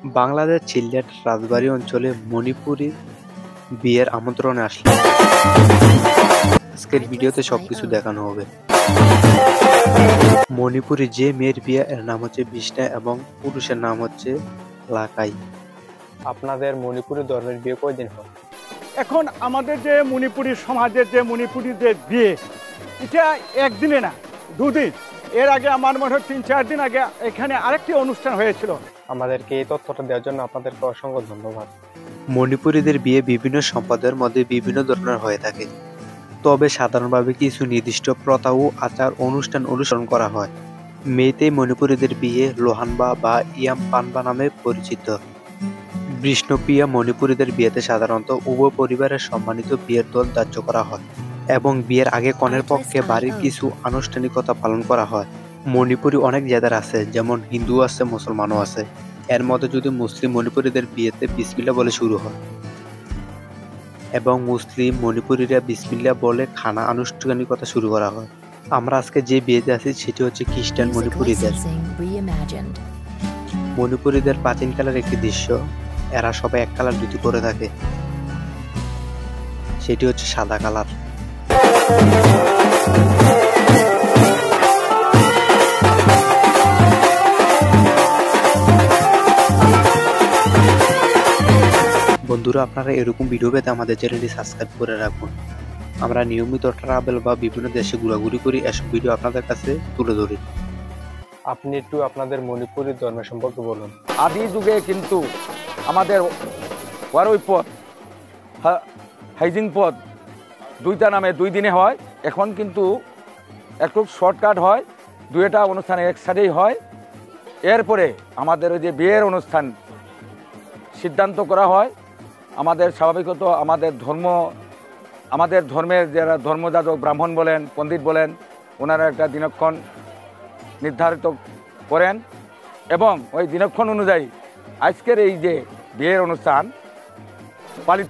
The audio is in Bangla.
বাংলাদেশ সিলেট রাজবাড়ী অঞ্চলে মণিপুরী বিয়ের আমন্ত্রণে আসলে আজকের ভিডিওতে সবকিছু দেখানো হবে। মণিপুরে যে মেয়ের বিয়ে এর নাম হচ্ছে বিষ্ণা এবং পুরুষের নাম হচ্ছে লাকাই। আপনাদের মণিপুরি ধর্মের বিয়ে কয়দিন হয়? এখন আমাদের যে মণিপুরী সমাজের যে মণিপুরীদের বিয়ে, এটা একদিনে না, দুদিন। এর আগে আমার মনে হয় ৩-৪ দিন আগে এখানে আরেকটি অনুষ্ঠান হয়েছিল। আমাদেরকে এই তথ্যটা দেওয়ার জন্য আপনাদেরকে অসংখ্য ধন্যবাদ। মণিপুরীদের বিয়ে বিভিন্ন সম্প্রদায়ের মধ্যে বিভিন্ন ধরনের হয়ে থাকে, তবে সাধারণভাবে কিছু নির্দিষ্ট প্রথা ও আচার অনুষ্ঠান অনুসরণ করা হয়। মেইতেই মণিপুরীদের বিয়ে লোহানবা বা ইয়ামপানবা নামে পরিচিত। বিষ্ণুপ্রিয়া মণিপুরীদের বিয়েতে সাধারণত উভয় পরিবারের সম্মানিত বিয়ের দল ধার্য করা হয় এবং বিয়ের আগে কনের পক্ষে বাড়ির কিছু আনুষ্ঠানিকতা পালন করা হয়। মণিপুরি অনেক জাতের আছে, যেমন হিন্দু আছে, মুসলমানও আছে। এর মধ্যে যদি মুসলিম মণিপুরীদের বিয়েতে বিসমিল্লাহ বলে শুরু হয় এবং মুসলিম মণিপুরীরা বিসমিল্লাহ বলে খানা আনুষ্ঠানিকতা শুরু করা হয়। আমরা আজকে যে বিয়েতে আছি সেটি হচ্ছে খ্রিস্টান মণিপুরীদের। মণিপুরীদের প্রাচীনকালের একটি দৃশ্য, এরা সবাই এক কালার ধুতি পরে থাকে, সেটি হচ্ছে সাদা কালার। বন্ধুরা, আপনারা এরকম ভিডিও পেতে আমাদের চ্যানেলটি সাবস্ক্রাইব করে রাখুন। আমরা নিয়মিত ট্রাভেল বা বিভিন্ন দেশে ঘোরাঘুরি করি, এসব ভিডিও আপনাদের কাছে তুলে ধরি। আপনি একটু আপনাদের মণিপুরী ধর্ম সম্পর্কে বলুন। আদি যুগে কিন্তু আমাদের ওয়ারই পথ, হাইজিং পথ দুইটা নামে 2 দিনে হয়। এখন কিন্তু একটু শর্টকাট হয়, দুইটা অনুষ্ঠান একসাথেই হয়। এরপরে আমাদের ওই যে বিয়ের অনুষ্ঠান সিদ্ধান্ত করা হয়। আমাদের স্বাভাবিকত আমাদের ধর্মের যারা ধর্মযাজক ব্রাহ্মণ বলেন, পণ্ডিত বলেন, ওনারা একটা দিনক্ষণ নির্ধারিত করেন এবং ওই দিনক্ষণ অনুযায়ী আজকের এই যে বিয়ের অনুষ্ঠান পালিত